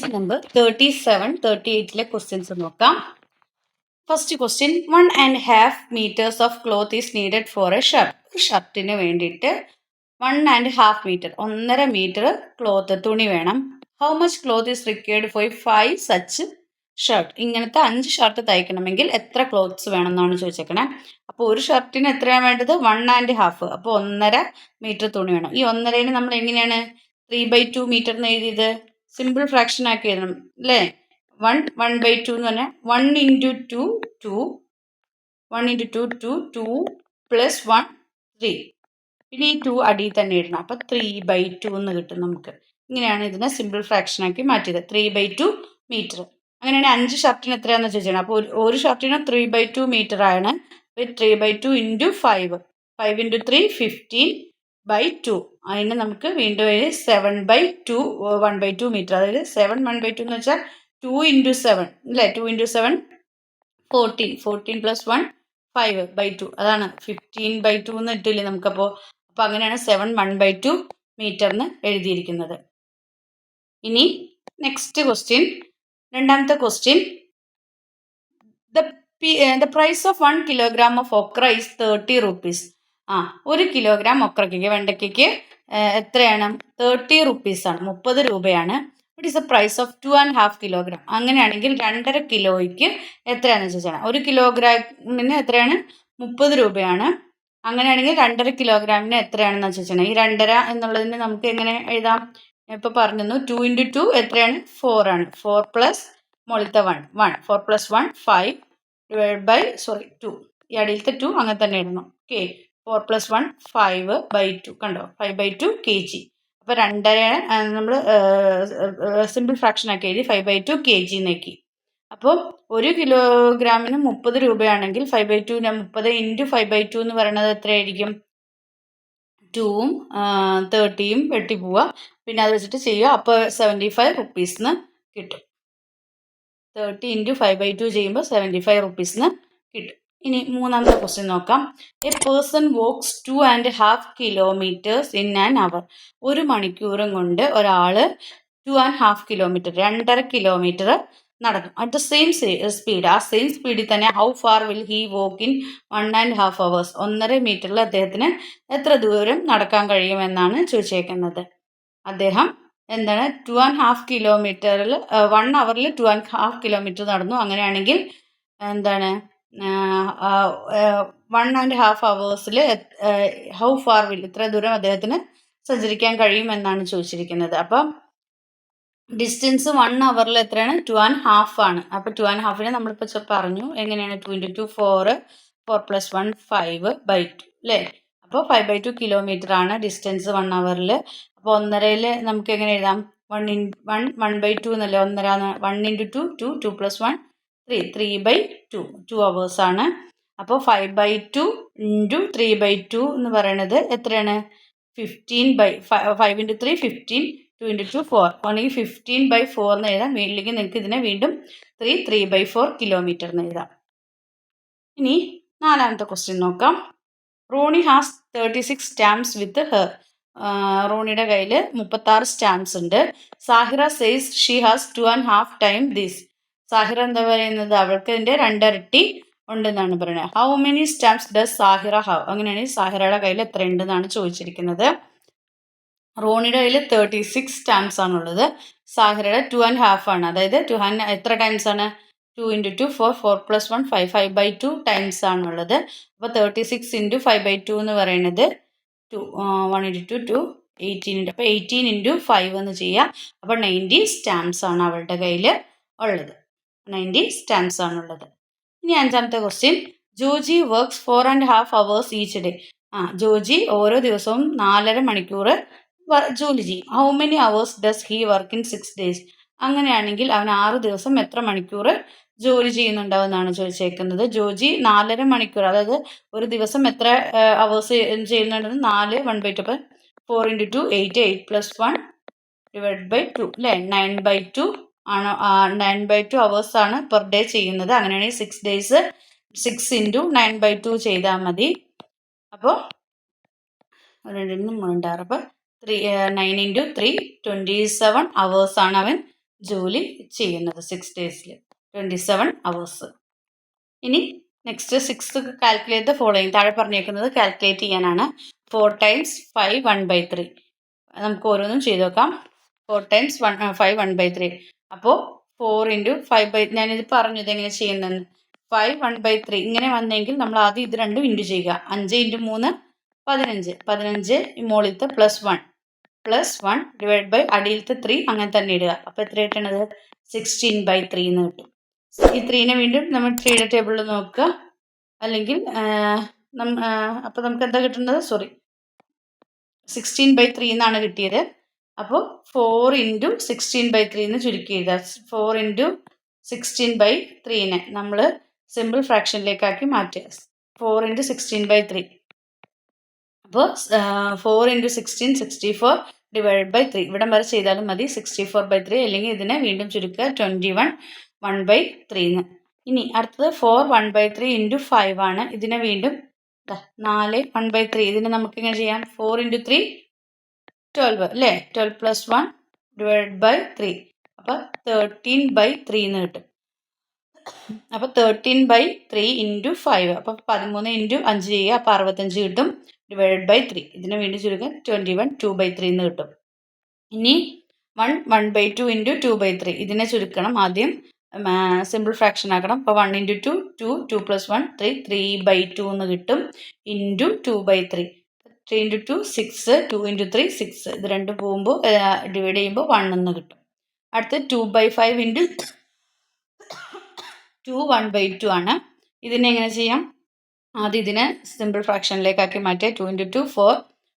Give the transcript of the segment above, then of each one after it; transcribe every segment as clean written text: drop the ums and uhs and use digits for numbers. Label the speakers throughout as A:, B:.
A: Page number 37-38 questions നോക്കാം. First question, 1.5 meters of cloth is needed for A shirt. ഒരു ഷർട്ടിന് വേണ്ടിയിട്ട് 1.5 meter 1.5 meter cloth തുണി വേണം. How much cloth is required for 5 such shirt. ഇങ്ങനത്തെ 5 shirt തയ്ക്കണമെങ്കിൽ എത്ര clothes വേണം എന്നാണ് ചോദിച്ചേക്കണേ. അപ്പോൾ ഒരു ഷർട്ടിന് എത്രയാണ് വേണ്ടത്? 1.5. അപ്പോൾ 1.5 meter തുണി വേണം. ഈ 1.5 നമ്മൾ എങ്ങനെയാണ് 3/2 meter എന്ന് എഴുതിയത്? സിമ്പിൾ ഫ്രാക്ഷൻ ആക്കി എഴുതണം അല്ലേ? 1/2 എന്ന് പറഞ്ഞാൽ 1 into 2 2 1 into 2 2 2 plus 1 3. പിന്നെ ഈ 2 അടിയിൽ തന്നെ ഇടണം. അപ്പം 3/2 എന്ന് കിട്ടും നമുക്ക്. ഇങ്ങനെയാണ് ഇതിനെ സിമ്പിൾ ഫ്രാക്ഷൻ ആക്കി മാറ്റിയത്. 3/2 meter. അങ്ങനെയാണെങ്കിൽ 5 ഷർട്ടിന് എത്രയാണെന്ന് ചോദിച്ചാൽ, അപ്പോൾ ഒരു ഷർട്ടിന് 3/2 meter ആണ്. 3/2 into 5 5 into 3 15/2. അതിന് നമുക്ക് വീണ്ടും 7/2 1/2 meter. അതായത് 7 1/2 എന്ന് വെച്ചാൽ 2 into 7 അല്ലേ? 2 into 7 14 plus 1 5/2. അതാണ് 15/2 എന്ന് ഇട്ടില്ലേ നമുക്കപ്പോൾ. അപ്പോൾ അങ്ങനെയാണ് 7 1/2 meter എന്ന് എഴുതിയിരിക്കുന്നത്. ഇനി നെക്സ്റ്റ് ക്വസ്റ്റ്യൻ, രണ്ടാമത്തെ question, the price of 1 kilogram of okra is 30 rupees. 1 kilogram ഒക്രയ്ക്ക് വെണ്ടയ്ക്ക് എത്രയാണ്? 30 rupees ആണ്, 30 രൂപയാണ്. It is the price of 2.5 kilogram. അങ്ങനെയാണെങ്കിൽ 2.5 കിലോയ്ക്ക് എത്രയാണെന്ന് ചോദിച്ചാൽ, 1 കിലോഗ്രാമിന് എത്രയാണ്? 30 രൂപയാണ്. അങ്ങനെയാണെങ്കിൽ 2.5 കിലോഗ്രാമിന് എത്രയാണെന്ന് ചോദിച്ചാൽ, ഈ 2.5 എന്നുള്ളതിന് നമുക്ക് എങ്ങനെ എഴുതാം? ഇപ്പോൾ പറഞ്ഞു 2 into 2 എത്രയാണ്? 4 ആണ്. 4 plus മുകളിലത്തെ 1 4 plus 1 5 divided by 2. ഈ അടിയിലത്തെ 2 അങ്ങനെ തന്നെ ഇടണം. Okay, 4 plus 1 5/2. കണ്ടോ? 5/2 kg. അപ്പോൾ 2.5 നമ്മൾ സിമ്പിൾ ഫ്രാക്ഷൻ ആക്കി എഴുതി 5/2 kg എന്നാക്കി. അപ്പോൾ 1 കിലോഗ്രാമിന് 30 രൂപയാണെങ്കിൽ 5/2 30 into 5/2 എന്ന് പറയുന്നത് എത്രയായിരിക്കും? 2ഉം 30യും വെട്ടി പോവുക, പിന്നെ അത് വെച്ചിട്ട് ചെയ്യുക. അപ്പോൾ 75 rupees എന്ന് കിട്ടും. 30 into 5/2 ചെയ്യുമ്പോൾ 75 rupees എന്ന് കിട്ടും. ഇനി മൂന്നാമത്തെ ക്വസ്റ്റ്യൻ നോക്കാം. A person walks 2.5 kilometers in an hour. 1 മണിക്കൂറും കൊണ്ട് ഒരാൾ 2.5 kilometer 2.5 kilometer നടക്കും. അറ്റ് ദ സെയിം സ്പീഡ്, ആ സെയിം സ്പീഡിൽ തന്നെ how far will he walk in 1.5 hours. 1.5 മീറ്ററിൽ അദ്ദേഹത്തിന് എത്ര ദൂരം നടക്കാൻ കഴിയുമെന്നാണ് ചോദിച്ചേക്കുന്നത്. അദ്ദേഹം എന്താണ് 2.5 kilometerൽ 1 hourൽ 2.5 kilometer നടന്നു. അങ്ങനെയാണെങ്കിൽ എന്താണ് 1.5 hours ഹൗ ഫാർ വിൽ ഇത്ര ദൂരം അദ്ദേഹത്തിന് സഞ്ചരിക്കാൻ കഴിയുമെന്നാണ് ചോദിച്ചിരിക്കുന്നത്. അപ്പം ഡിസ്റ്റൻസ് 1 hourൽ എത്രയാണ്? 2.5 ആണ്. അപ്പോൾ 2.5നെ നമ്മളിപ്പോൾ പറഞ്ഞു എങ്ങനെയാണ്? 2 into 2 4 4 plus 1 5/2 അല്ലേ? അപ്പോൾ 5/2 kilometer ആണ് ഡിസ്റ്റൻസ് 1 hourൽ. അപ്പോൾ 1.5ൽ നമുക്ക് എങ്ങനെ എഴുതാം? 1/2 എന്നല്ലേ? 1.5 1 into 2 2 2 plus 1 3 3/2 2 hours ആണ്. അപ്പോൾ 5/2 into 3/2 എന്ന് പറയുന്നത് എത്രയാണ്? 5 into 3 15 2 into 2 4. അല്ലെങ്കിൽ 15/4 എന്ന് എഴുതാം. വീട്ടിലേക്ക് നിങ്ങൾക്ക് ഇതിനെ വീണ്ടും 3/4 kilometer എന്ന് എഴുതാം. ഇനി നാലാമത്തെ ക്വസ്റ്റ്യൻ നോക്കാം. Roni has 36 stamps with her. റോണിയുടെ കയ്യിൽ 36 സ്റ്റാമ്പ്സ് ഉണ്ട്. Sahira says she has 2.5 times this. Sahira എന്താ പറയുന്നത്? അവൾക്ക് ഇതിൻ്റെ 2 ഇരട്ടി ഉണ്ടെന്നാണ് പറയുന്നത്. How many stamps does Sahira have? അങ്ങനെയാണെങ്കിൽ സാഹിറയുടെ കയ്യിൽ എത്ര ഉണ്ടെന്നാണ് ചോദിച്ചിരിക്കുന്നത്. റോണിയുടെ കയ്യിൽ 36 സ്റ്റാമ്പ്സ് ആണുള്ളത്. സാഹിറയുടെ 2.5 ആണ്. അതായത് എത്ര ടൈംസ് ആണ്? 2 into 2 4 4 plus 1 5 5/2 ടൈംസ് ആണുള്ളത്. അപ്പോൾ 36 into 5/2 എന്ന് പറയുന്നത് 1 into 2 2 18. അപ്പോൾ 18 into 5 എന്ന് ചെയ്യാം. അപ്പോൾ 90 സ്റ്റാമ്പ്സ് ആണ് അവളുടെ കയ്യിൽ ഉള്ളത്. 90 സ്റ്റാമ്പ്സ് ആണുള്ളത്. ഇനി അഞ്ചാമത്തെ question, Joji works 4.5 hours each day. Joji ഓരോ ദിവസവും 4.5 മണിക്കൂർ ജോലി ചെയ്യും. How many hours does he work in 6 days? അങ്ങനെയാണെങ്കിൽ അവൻ 6 ദിവസം എത്ര മണിക്കൂർ ജോലി ചെയ്യുന്നുണ്ടാവുമെന്നാണ് ചോദിച്ചേക്കുന്നത്. ജോജി 4.5 മണിക്കൂർ, അതായത് ഒരു ദിവസം എത്ര അവേഴ്സ് ചെയ്യുന്നുണ്ടെന്ന് 4 1/2. അപ്പം 4 into 2 8 8 plus 1 divided by 2 അല്ലേ? 9/2 ആണ്. 9/2 hours ആണ് പെർ ഡേ ചെയ്യുന്നത്. അങ്ങനെയാണെങ്കിൽ 6 days 6 into 9/2 ചെയ്താൽ മതി. അപ്പോൾ 2 3 6 അപ്പോൾ 9 into 3 27 hours ആണ് അവൻ ജോലി ചെയ്യുന്നത് 6 ഡേയ്സിൽ 27 hours. ഇനി നെക്സ്റ്റ് 6 കാൽക്കുലേറ്റ് ദ ഫോളോയിങ്. താഴെ പറഞ്ഞേക്കുന്നത് കാൽക്കുലേറ്റ് ചെയ്യാനാണ്. 4 times 5 1/3. നമുക്ക് ഓരോന്നും ചെയ്ത് നോക്കാം. 4 times 5 1/3. അപ്പോൾ 4 into 5/, ഞാനിത് പറഞ്ഞു ഇതെങ്ങനെ ചെയ്യുന്നതെന്ന്. 5 1/3 ഇങ്ങനെ വന്നെങ്കിൽ നമ്മൾ ആദ്യം ഇത് രണ്ടും ഇൻറ്റു ചെയ്യുക. 5 into 3 15. 15 മുകളിലത്തെ +1 ഡിവൈഡ് ബൈ അടിയിലത്തെ 3 അങ്ങനെ തന്നെ ഇടുക. അപ്പോൾ എത്ര കിട്ടണത്? 16/3 എന്ന് കിട്ടും. ഈ 3നെ വീണ്ടും നമ്മൾ 3യുടെ ടേബിളിൽ നോക്കുക. അല്ലെങ്കിൽ അപ്പോൾ നമുക്ക് എന്താ കിട്ടുന്നത്? 16/3 എന്നാണ് കിട്ടിയത്. അപ്പോൾ 4 into 16/3 എന്ന് ചുരുക്കി എഴുതുക. 4 into 16/3നെ നമ്മൾ സിമ്പിൾ ഫ്രാക്ഷനിലേക്കാക്കി മാറ്റുക. 4 into 16/3. അപ്പോൾ 4 into 16 64 ഡിവൈഡ് ബൈ 3. ഇവിടം വരെ ചെയ്താലും മതി. 64/3 അല്ലെങ്കിൽ ഇതിനെ വീണ്ടും ചുരുക്കുക 21 1/3 എന്ന്. ഇനി അടുത്തത് 4 1/3 into 5 ആണ്. ഇതിനെ വീണ്ടും 4 1/3. ഇതിനെ നമുക്ക് ഇങ്ങനെ ചെയ്യാം. 4 into 3 12 അല്ലേ? 12 plus 1 ഡിവൈഡ് ബൈ 3. അപ്പോൾ 13/3 എന്ന് കിട്ടും. അപ്പോൾ 13/3 into 5. അപ്പോൾ 13 into 5 ചെയ്യുക. അപ്പോൾ 65 കിട്ടും ഡിവൈഡ് ബൈ 3. ഇതിനെ വീണ്ടും ചുരുക്കുക 21 2/3 എന്ന് കിട്ടും. ഇനി 1 1/2 into 2/3. ഇതിനെ ചുരുക്കണം. ആദ്യം സിമ്പിൾ ഫ്രാക്ഷൻ ആക്കണം. അപ്പോൾ 1 into 2 2 2 plus 1 3 3/2 എന്ന് കിട്ടും ഇൻറ്റു 2/3. 3 into 2 6 2 into 3 6. ഇത് രണ്ടും പോകുമ്പോൾ ഡിവൈഡ് ചെയ്യുമ്പോൾ 1 എന്ന് കിട്ടും. അടുത്ത് 2/5 into 2 1/2 ആണ്. ഇതിനെ എങ്ങനെ ചെയ്യാം? ആദ്യം ഇതിനെ സിമ്പിൾ ഫ്രാക്ഷനിലേക്കാക്കി മാറ്റുക. 2 into 2 4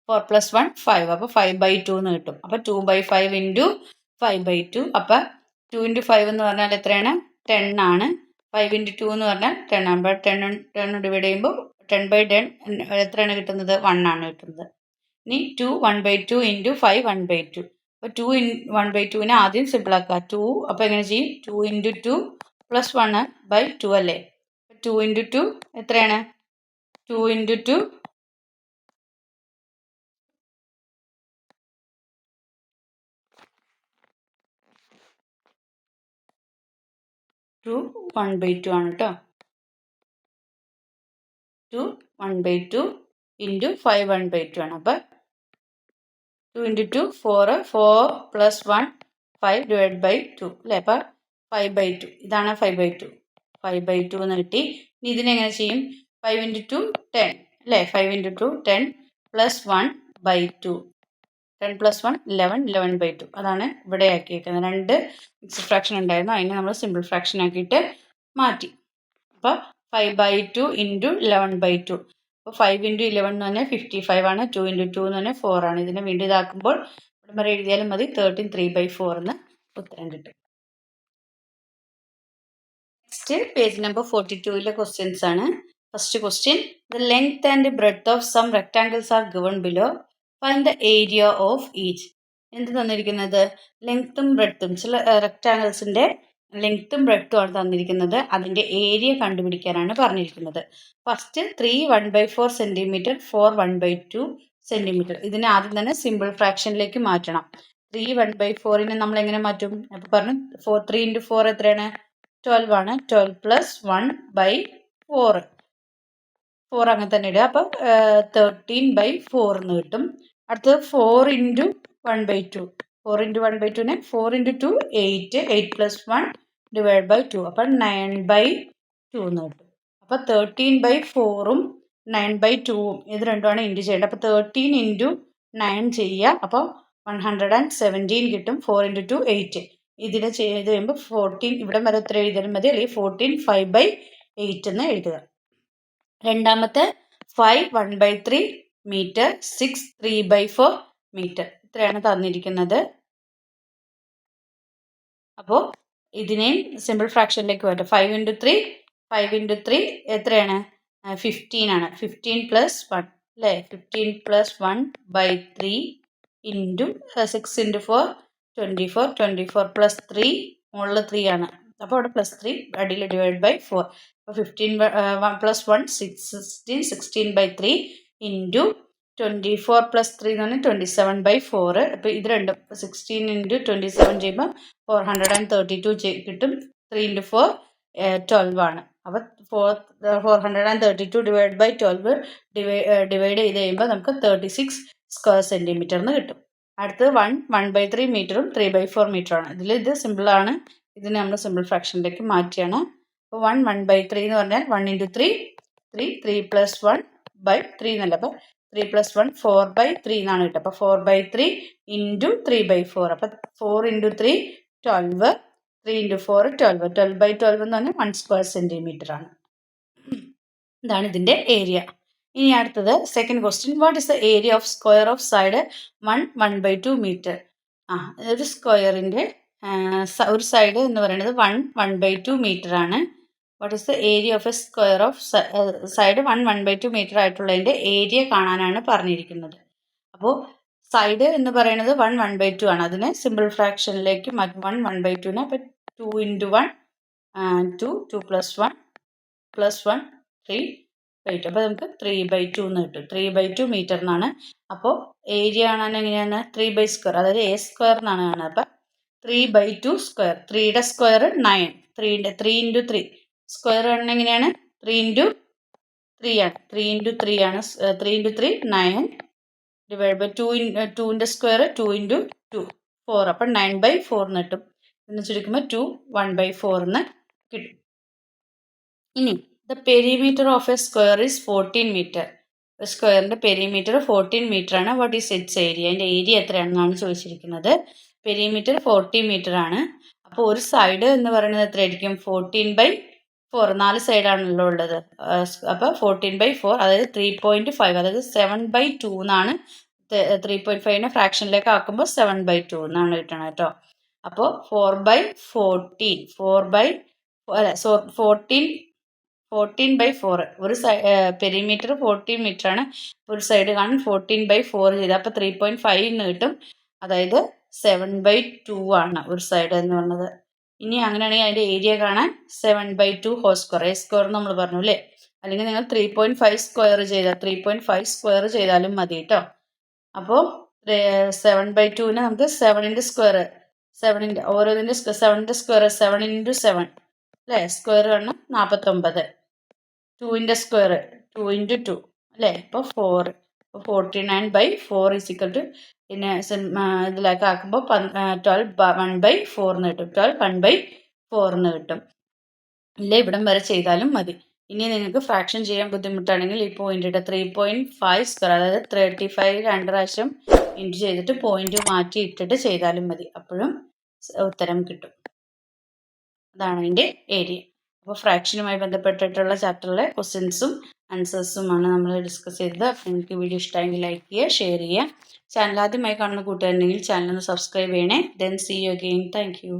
A: 4 plus 1 5. അപ്പോൾ 5/2 എന്ന് കിട്ടും. അപ്പോൾ 2/5 into 5/2. അപ്പോൾ 2 into 5 എന്ന് പറഞ്ഞാൽ എത്രയാണ്? 10 ആണ്. 5 into 2 എന്ന് പറഞ്ഞാൽ 10 ആണ്. അപ്പോൾ 10 ഡിവൈഡ് ചെയ്യുമ്പോൾ 10/10 എത്രയാണ് കിട്ടുന്നത്? 1 ആണ് കിട്ടുന്നത്. ഇനി 2 1/2 into 5 1/2. അപ്പോൾ 2 1/2നെ ആദ്യം സിമ്പിൾ ആക്കുക. 2 അപ്പോൾ എങ്ങനെ ചെയ്യും? 2 into 2 plus 1/2 അല്ലേ? 2 into 2 എത്രയാണ്? 2 into 2 2 1/2 ആണ് കേട്ടോ. 2 1/2 into 5 1/2 ആണ്. അപ്പോൾ 2 into 2 4 4 plus 1 5 divided by 2 അല്ലേ? അപ്പോൾ 5/2. ഇതാണ് 5/2. 5/2 എന്ന് കിട്ടി. ഇനി ഇതിനെങ്ങനെ ചെയ്യും? 5 into 2 10 അല്ലേ? 5 into 2 10 plus 1/2. 10 plus 1 11 11/2. അതാണ് ഇവിടെ ആക്കിയിരിക്കുന്നത്. 2 മിക്സ്ഡ് ഫ്രാക്ഷൻ ഉണ്ടായിരുന്നു. അതിനെ നമ്മൾ സിമ്പിൾ ഫ്രാക്ഷൻ ആക്കിയിട്ട് മാറ്റി. അപ്പോൾ 5/2 into 11/2. അപ്പോൾ 5 into 11 എന്ന് പറഞ്ഞാൽ 55 ആണ്. 2 into 2 എന്ന് പറഞ്ഞാൽ 4 ആണ്. ഇതിനെ വീണ്ടും ഇതാക്കുമ്പോൾ ഇവിടെ വരെ എഴുതിയാലും മതി. 13 3/4 എന്ന് ഉത്തരം കിട്ടും. നെക്സ്റ്റ് പേജ് നമ്പർ 42ലെ ക്വസ്റ്റ്യൻസ് ആണ്. First question, the length and breadth of some rectangles are given below. Find the area of each. എന്ത് തന്നിരിക്കുന്നത്? ലെങ്ത്തും ബ്രെഡ്ത്തും. ചില റെക്ടാങ്കിൾസിൻ്റെ ലെങ്ത്തും ബ്രെഡ്ത്തും ആണ് തന്നിരിക്കുന്നത്. അതിൻ്റെ ഏരിയ കണ്ടുപിടിക്കാനാണ് പറഞ്ഞിരിക്കുന്നത്. First 3 1/4 centimetre 4 1/2 centimetre. ഇതിനെ ആദ്യം തന്നെ സിമ്പിൾ ഫ്രാക്ഷനിലേക്ക് മാറ്റണം. 3 1/4നെ നമ്മൾ എങ്ങനെ മാറ്റും? അപ്പോൾ പറഞ്ഞു 3 into 4 എത്രയാണ്? 12 ആണ്. 12 plus 1/4. 4 അങ്ങനെ തന്നെ ഇടുക. അപ്പോൾ 13/4 എന്ന് കിട്ടും. അടുത്തത് 4 into 1/2. 4 into 1/2നെ 4 into 2 8 8 plus 1 divided by 2. അപ്പോൾ 9/2 എന്ന് കിട്ടും. അപ്പോൾ 13/4ഉം 9/2ഉം ഇത് രണ്ടുമാണ് ഇൻറ്റു ചെയ്യേണ്ടത്. അപ്പോൾ 13 into 9 ചെയ്യുക. അപ്പോൾ 117 കിട്ടും. 4 into 2 8. ഇതിനെ ചെയ്ത് കഴിയുമ്പോൾ 14 ഇവിടെ വരെ എത്ര എഴുതിയാലും മതി. അല്ലെങ്കിൽ 14 5/8 എന്ന് എഴുതുക. രണ്ടാമത്തെ 5 1/3 മീറ്റർ 6 3/4 മീറ്റർ. ഇത്രയാണ് തന്നിരിക്കുന്നത്. അപ്പോൾ ഇതിനെയും സിമ്പിൾ ഫ്രാക്ഷനിലേക്ക് വരട്ടെ. 5 into 3 എത്രയാണ്? 15 ആണ്. 15 plus 1 അല്ലേ? 15 plus 1/3 ഇൻറ്റു 6 into 4 24 24 plus 3 മുകളിൽ 3 ആണ്. അപ്പോൾ അവിടെ +3 അടിയിൽ ഡിവൈഡ് ബൈ 4. അപ്പോൾ 15 plus 1 16 16/3 ഇൻറ്റു 24 പ്ലസ് 3 എന്ന് പറഞ്ഞാൽ 27/4. അപ്പോൾ ഇത് രണ്ടും 16 ഇൻറ്റു 27 ചെയ്യുമ്പോൾ 432 കിട്ടും. 3 ഇൻറ്റു 4 12 ആണ്. അപ്പോൾ 432 ഡിവൈഡ് ബൈ 12 ഡിവൈഡ് ചെയ്ത് കഴിയുമ്പോൾ നമുക്ക് 36 സ്ക്വയർ സെൻറ്റിമീറ്റർ എന്ന് കിട്ടും. അടുത്തത് 1/3 മീറ്ററും 3/4 മീറ്ററാണ്. ഇത് സിമ്പിളാണ്. ഇതിനെ നമ്മൾ സിമ്പിൾ ഫ്രാക്ഷനിലേക്ക് മാറ്റിയാണ്. അപ്പോൾ 1/3 എന്ന് പറഞ്ഞാൽ 1 ഇൻറ്റു 3 പ്ലസ് 1/3 എന്നല്ല. അപ്പോൾ 3 പ്ലസ് 1 4/3 എന്നാണ് കിട്ടുക. അപ്പോൾ 4/3 ഇൻറ്റു 3/4. അപ്പോൾ 4 ഇൻറ്റു 3 12, 3 ഇൻറ്റു 4 12. 12/12 എന്ന് പറഞ്ഞാൽ 1 സ്ക്വയർ സെൻറ്റിമീറ്റർ ആണ്. ഇതാണ് ഇതിൻ്റെ ഏരിയ. ഇനി അടുത്തത് second question. What is the area of square of side 1/2 metre? ഒരു സ്ക്വയറിൻ്റെ ഒരു സൈഡ് എന്ന് പറയുന്നത് 1/2 മീറ്റർ ആണ്. What is the area of a square of side 1/2 metre ആയിട്ടുള്ളതിൻ്റെ ഏരിയ കാണാനാണ് പറഞ്ഞിരിക്കുന്നത്. അപ്പോൾ സൈഡ് എന്ന് പറയുന്നത് 1/2 ആണ്. അതിനെ സിമ്പിൾ ഫ്രാക്ഷനിലേക്ക് മാറ്റും. 1/2. അപ്പോൾ 2 ഇൻറ്റു 1 2 പ്ലസ് 1 പ്ലസ് 1 3/2. അപ്പോൾ നമുക്ക് 3/2 എന്ന് കിട്ടും. 3/2 മീറ്റർ എന്നാണ്. അപ്പോൾ ഏരിയ കാണാൻ എങ്ങനെയാണ്? 3 സ്ക്വയർ, അതായത് എ സ്ക്വയർ എന്നാണ് കാണുന്നത്. അപ്പം 3/2 സ്ക്വയർ. 3യുടെ സ്ക്വയർ 9. 3 ഇൻറ്റു 3 സ്ക്വയർ കാണുന്നത് എങ്ങനെയാണ്? 3 ഇൻറ്റു 3 ആണ്. 3 ഇൻറ്റു 3 ആണ്. 3 ഇൻറ്റു 3 9 ഡിവൈഡ് ബൈ 2ൻ്റെ സ്ക്വയർ 2 ഇൻറ്റു 2 4. അപ്പം 9/4 എന്ന് കിട്ടും. എന്ന് ചുരുക്കുമ്പോൾ 2 1/4 എന്ന് കിട്ടും. ഇനി the perimeter of a square is 14 metre. ഒരു സ്ക്വയറിൻ്റെ പെരിമീറ്റർ 14 മീറ്റർ ആണ്. What is its area? അതിൻ്റെ ഏരിയ എത്രയാണെന്നാണ് ചോദിച്ചിരിക്കുന്നത്. പെരിമീറ്റർ 40 മീറ്റർ ആണ്. അപ്പോൾ ഒരു സൈഡ് എന്ന് പറയുന്നത് എത്രയായിരിക്കും? 14/4. 4 സൈഡാണല്ലോ ഉള്ളത്. അപ്പോൾ 14/4, അതായത് 3.5, അതായത് 7/2 എന്നാണ്. 3.5നെ ഫ്രാക്ഷനിലേക്ക് ആക്കുമ്പോൾ 7/2 എന്നാണ് കിട്ടണത് കേട്ടോ. അപ്പോൾ 14/4 ഒരു പെരിമീറ്റർ 14 മീറ്റർ ആണ്. ഒരു സൈഡ് കാണും 14/4 ചെയ്ത് അപ്പോൾ 3.5 എന്ന് കിട്ടും. അതായത് 7/2 ആണ് ഒരു സൈഡ് എന്ന് പറഞ്ഞത്. ഇനി അങ്ങനെയാണെങ്കിൽ അതിൻ്റെ ഏരിയ കാണാൻ 7/2 ഹോൾ സ്ക്വയർ, എ സ്ക്വയർ നമ്മൾ പറഞ്ഞു അല്ലേ. അല്ലെങ്കിൽ നിങ്ങൾ 3.5 സ്ക്വയർ ചെയ്താൽ 3.5 സ്ക്വയർ ചെയ്താലും മതി കേട്ടോ. അപ്പോൾ 7/2ന് നമുക്ക് 7ൻ്റെ സ്ക്വയർ, 7ൻ്റെ ഓരോതിൻ്റെ 7ൻ്റെ സ്ക്വയർ 7 ഇൻറ്റു 7 അല്ലേ. സ്ക്വയർ കാണണം 49. 2ൻ്റെ സ്ക്വയർ 2 ഇൻറ്റു 2 അല്ലേ. അപ്പോൾ 4. അപ്പോൾ 49/4 ഈക്വൽ ടു പിന്നെ ഇതിലേക്ക് ആക്കുമ്പോൾ 12 1/4 എന്ന് കിട്ടും. 12 1/4 എന്ന് കിട്ടും. ഇല്ല ഇവിടം വരെ ചെയ്താലും മതി. ഇനി നിങ്ങൾക്ക് ഫ്രാക്ഷൻ ചെയ്യാൻ ബുദ്ധിമുട്ടാണെങ്കിൽ ഈ പോയിന്റ് ഇട്ട് 3.5 സ്ക്വയർ, അതായത് 35 2 പ്രാവശ്യം ഇൻറ്റു ചെയ്തിട്ട് പോയിന്റ് മാറ്റി ഇട്ടിട്ട് ചെയ്താലും മതി. അപ്പോഴും ഉത്തരം കിട്ടും. അതാണ് അതിൻ്റെ ഏരിയ. അപ്പോൾ ഫ്രാക്ഷനുമായി ബന്ധപ്പെട്ടിട്ടുള്ള ചാപ്റ്ററിലെ ക്വസ്റ്റ്യൻസും ആൻസേഴ്സുമാണ് നമ്മൾ ഡിസ്കസ് ചെയ്തത്. അപ്പോൾ നിങ്ങൾക്ക് വീഡിയോ ഇഷ്ടമായെങ്കിൽ ലൈക്ക് ചെയ്യുക, ഷെയർ ചെയ്യുക. ചാനൽ ആദ്യമായി കാണുന്ന കൂട്ടുകാരുണ്ടെങ്കിൽ ചാനൽ ഒന്ന് സബ്സ്ക്രൈബ് ചെയ്യണേ. Then see you again. Thank U.